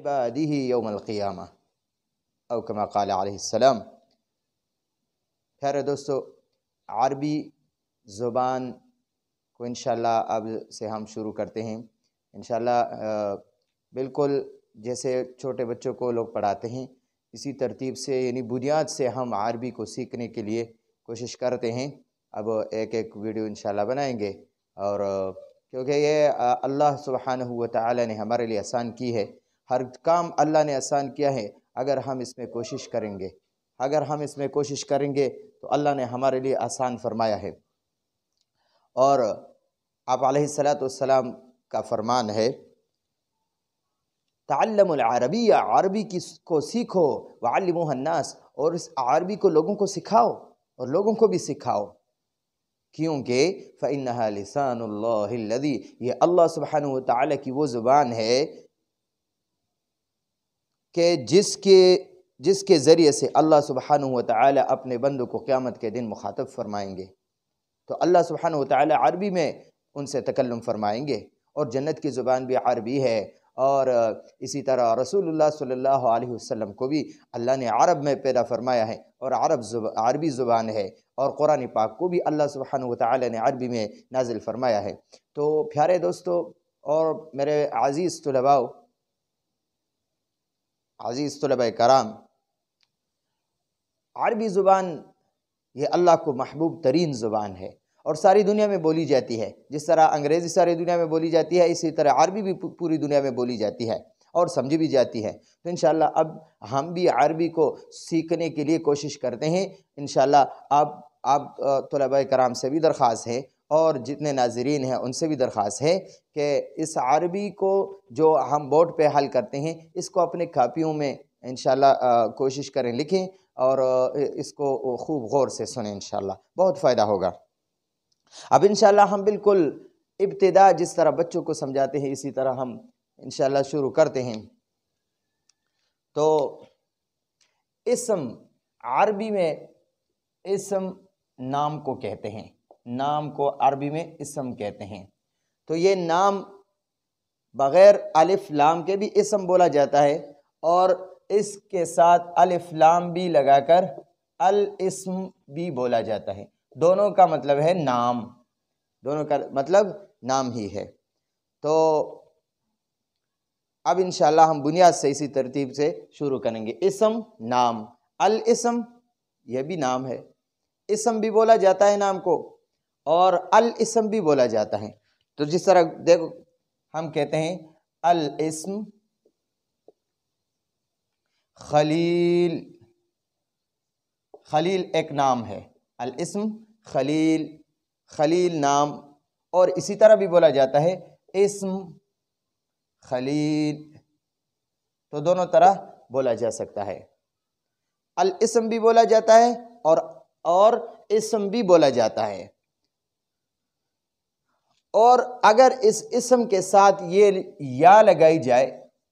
عباده یوم القیامہ او کما قال علیہ السلام۔ پیارے دوستو، عربی زبان کو انشاءاللہ اب سے ہم شروع کرتے ہیں انشاءاللہ۔ بالکل جیسے چھوٹے بچوں کو لوگ پڑھاتے ہیں اسی ترتیب سے، یعنی بنیاد سے ہم عربی کو سیکھنے کے لیے کوشش کرتے ہیں۔ اب ایک ایک ویڈیو انشاءاللہ بنائیں گے، اور کیونکہ یہ اللہ سبحانہ و تعالی نے ہمارے لیے آسان کی ہے، ہر کام اللہ نے آسان کیا ہے۔ اگر ہم اس میں کوشش کریں گے تو اللہ نے ہمارے لیے آسان فرمایا ہے۔ اور آپ علیہ السلام کا فرمان ہے، تعلم العربیہ، عربی کو سیکھو، وعلموها الناس، اور اس عربی کو لوگوں کو سکھاؤ اور لوگوں کو بھی سکھاؤ، کیونکہ فإنها لسان اللہ الذی، یہ اللہ سبحانہ وتعالی کی وہ زبان ہے کہ جس کے ذریعے سے اللہ سبحانہ وتعالی اپنے بندوں کو قیامت کے دن مخاطب فرمائیں گے۔ تو اللہ سبحانہ وتعالی عربی میں ان سے تکلم فرمائیں گے، اور جنت کی زبان بھی عربی ہے، اور اسی طرح رسول اللہ صلی اللہ علیہ وسلم کو بھی اللہ نے عرب میں پیدا فرمایا ہے، اور عربی زبان ہے، اور قرآن پاک کو بھی اللہ سبحانہ وتعالی نے عربی میں نازل فرمایا ہے۔ تو پیارے دوستو اور میرے عزیز طلباء کرام، عربی زبان یہ اللہ کو محبوب ترین زبان ہے، اور ساری دنیا میں بولی جاتی ہے۔ جس طرح انگریزی ساری دنیا میں بولی جاتی ہے، اسی طرح عربی بھی پوری دنیا میں بولی جاتی ہے اور سمجھی بھی جاتی ہے۔ تو انشاءاللہ اب ہم بھی عربی کو سیکھنے کے لیے کوشش کرتے ہیں۔ انشاءاللہ آپ طلباء کرام سے بھی درخواست ہے، اور جتنے ناظرین ہیں ان سے بھی درخواست ہے کہ اس عربی کو جو ہم بورڈ پہ حل کرتے ہیں، اس کو اپنے کاپیوں میں انشاءاللہ کوشش کریں لکھیں، اور اس کو خوب غور سے سنیں، انشاءاللہ بہت فائدہ ہوگا۔ اب انشاءاللہ ہم بالکل ابتدا جس طرح بچوں کو سمجھاتے ہیں اسی طرح ہم انشاءاللہ شروع کرتے ہیں۔ تو اسم، عربی میں اسم نام کو کہتے ہیں، نام کو عربی میں اسم کہتے ہیں۔ تو یہ نام بغیر الف لام کے بھی اسم بولا جاتا ہے، اور اس کے ساتھ الف لام بھی لگا کر الاسم بھی بولا جاتا ہے۔ دونوں کا مطلب ہے نام، دونوں کا مطلب نام ہی ہے۔ تو اب انشاءاللہ ہم بنیاد سے اسی ترتیب سے شروع کریں گے۔ اسم، نام، الاسم یہ بھی نام ہے، اسم بھی بولا جاتا ہے نام کو، اور الاسم بھی بولا جاتا ہے۔ تو جس طرح دیکھو ہم کہتے ہیں الاسم خلیل، خلیل ایک نام ہے، الاسم خلیل، خلیل نام، اور اسی طرح بھی بولا جاتا ہے اسم خلیل، تو دونوں طرح بولا جا سکتا ہے۔ الاسم بھی بولا جاتا ہے اور اسم بھی بولا جاتا ہے، اور اگر اس اسم کے ساتھ یہ یا لگائی جائے،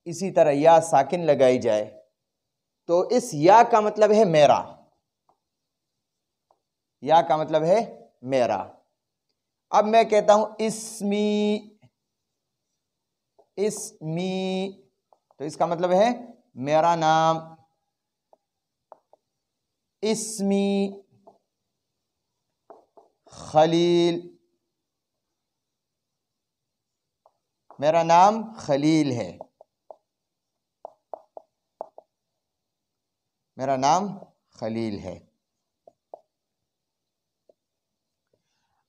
اسی طرح یا ساکن لگائی جائے، تو اس یا کا مطلب ہے میرا، یا کا مطلب ہے میرا۔ اب میں کہتا ہوں اسمی، اسمی، تو اس کا مطلب ہے میرا نام، اسمی خلیل، میرا نام خلیل ہے، میرا نام خلیل ہے۔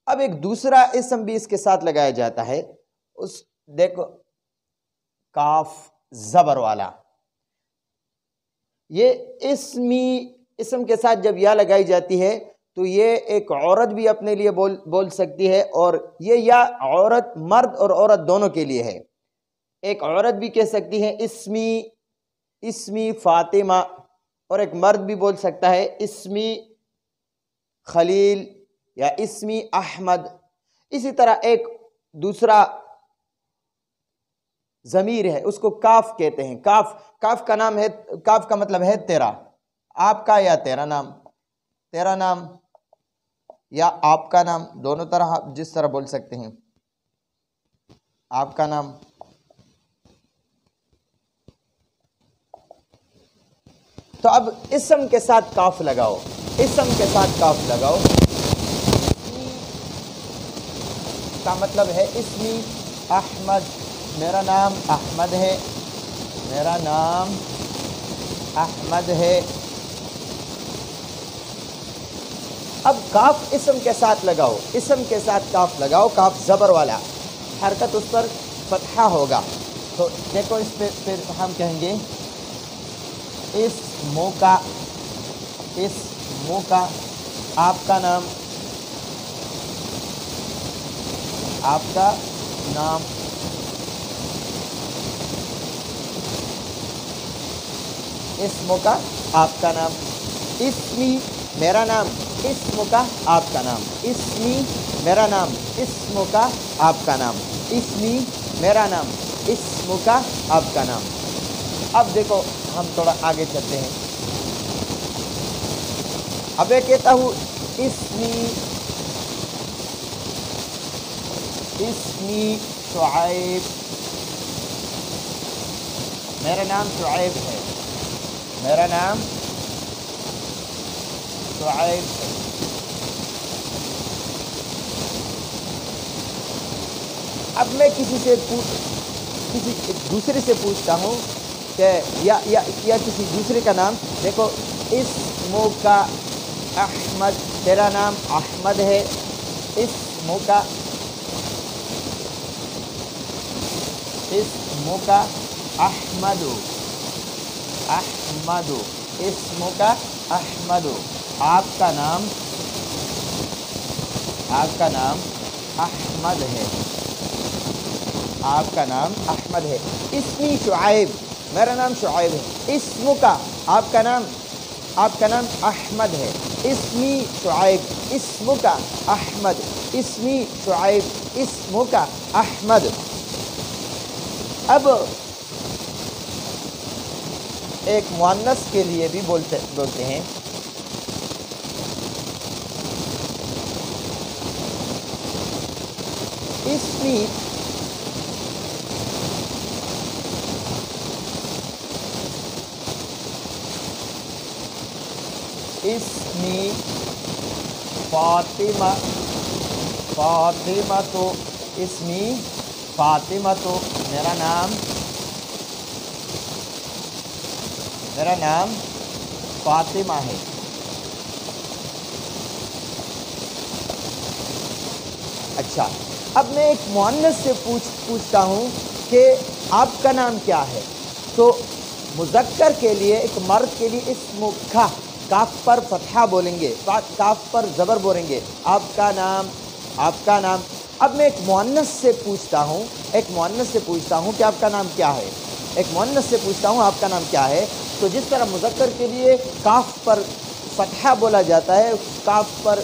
اب ایک دوسرا اسم بھی اس کے ساتھ لگایا جاتا ہے، دیکھو کاف زبر والا، یہ اسم کے ساتھ جب یا لگائی جاتی ہے تو یہ ایک عورت بھی اپنے لیے بول سکتی ہے، اور یہ یا عورت، مرد اور عورت دونوں کے لیے ہے۔ ایک عورت بھی کہہ سکتی ہے اسمی فاطمہ، اور ایک مرد بھی بول سکتا ہے اسمی خلیل یا اسمی احمد۔ اسی طرح ایک دوسرا ضمیر ہے، اس کو کاف کہتے ہیں۔ کاف کا نام ہے، کاف کا مطلب ہے تیرا، آپ کا یا تیرا نام، تیرا نام یا آپ کا نام، دونوں طرح آپ جس طرح بول سکتے ہیں، آپ کا نام۔ تو اب اسم کے ساتھ کاف لگاؤ، اسم کے ساتھ کاف لگاؤ. کا مطلب ہے اسمی احمد، میرا نام احمد ہے، میرا نام احمد ہے. اب کاف اسم کے ساتھ لگاؤ، اسم کے ساتھ کاف لگاؤ، کاف زبر والا، حرکت اس پر فتحہ ہوگا. تو دیکھو اس پہ پھر ہم کہیں گے اسمو کا، اسمو کا، آپ کا نام، آپ کا نام. اسمو کا آپ کا نام. اسمی میرا نام، اسمو کا آپ کا نام. اسمی میرا نام، اسمو کا آپ کا نام. اسمی میرا نام، اسمو کا آپ کا نام. اب دیکھو ہم تھوڑا آگے چلتے ہیں. اب میں کہتا ہوں اسمی، اسمی شعیب، میرا نام شعیب ہے، میرا نام شعیب ہے. اب میں کسی دوسرے سے پوچھتا ہوں کہ یا کسی دوسرے کا نام. دیکھو اسمو کا احمد، تیرا نام احمد ہے. اسمو کا، اسمو کا احمد، احمد، اسمو کا احمد. آپ کا نام، آپ کا نام احمد ہے، آپ کا نام احمد ہے. اسمی شعیب، میرا نام شعیب ہے. اسمو کا آپ کا نام، آپ کا نام احمد ہے. اسمی شعیب، اسمو کا احمد. اسمی شعیب، اسمو کا احمد. اب ایک مؤنث کے لیے بھی بولتے ہیں اسمی، اسمی فاطمہ، فاطمہ تو، اسمی فاطمہ تو، میرا نام، میرا نام فاطمہ ہے. اچھا، اب میں ایک مؤنث سے پوچھتا ہوں کہ آپ کا نام کیا ہے. تو مذکر کے لیے، ایک مرد کے لیے اسم کا، کاف پر فتحہ بولیں گے، کاف پر زبر بولیں گے. آپ کا نام، آپ کا نام. اب میں ایک مؤنث سے پوچھتا ہوں، ایک مؤنث سے پوچھتا ہوں کہ آپ کا نام کیا ہے. ایک مؤنث سے پوچھتا ہوں آپ کا نام کیا ہے. تو جس طرح مذکر کے لیے کاف پر فتحہ بولا جاتا ہے، کاف پر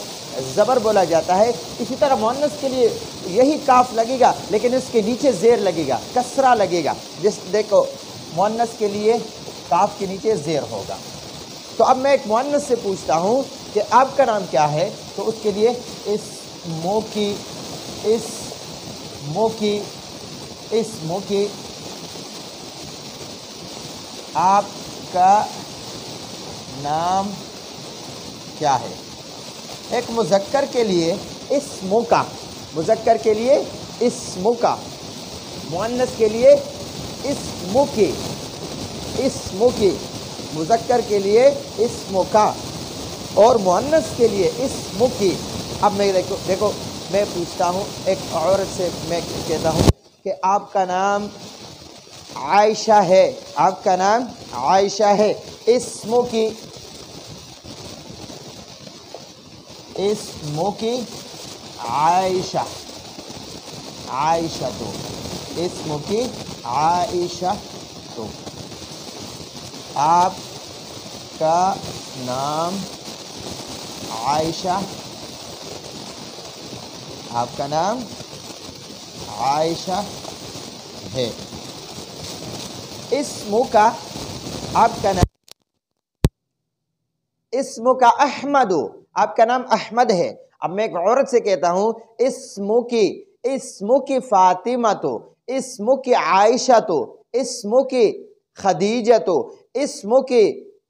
زبر بولا جاتا ہے، اسی طرح مؤنث کے لیے یہی کاف لگے گا، لیکن اس کے نیچے زیر لگے گا، کسرہ لگے گا. دیکھو مؤنث کے لیے کاف کے نیچے زیر ہوگا. تو اب میں ایک مؤنث سے پوچھتا ہوں کہ آپ کا نام کیا ہے. تو اس کے لیے اسمو کی، اسمو کی، اسمو کی، آپ کا نام کیا ہے. ایک مذکر کے لیے اسمو کا، مذکر کے لیے اسمو کا، مؤنث کے لیے اسمو کی، اسمو کی، مذکر کے لیے اسمو کا، اور مؤنث کے لیے اسمو کی. اب میں دیکھو میں پوچھتا ہوں ایک عورت سے، میں کہتا ہوں کہ آپ کا نام عائشہ ہے، آپ کا نام عائشہ ہے. اسمو کی، اسمو کی عائشہ، عائشہ تو، اسمو کی عائشہ تو، آپ کا نام عائشہ، آپ کا نام عائشہ ہے. اسمو کا آپ کا نام، اسمو کا احمد، آپ کا نام احمد ہے. اب میں ایک عورت سے کہتا ہوں اسمو کی، اسمو کی فاطمہ تو، اسمو کی عائشہ تو، اسمو کی خدیجہ تو، اسمو کی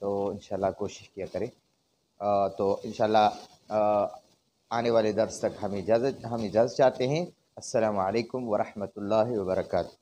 تو انشاءاللہ کوشش کیا کریں۔ تو انشاءاللہ آنے والے درس تک ہم اجازت چاہتے ہیں۔ السلام علیکم ورحمۃ اللہ وبرکاتہ۔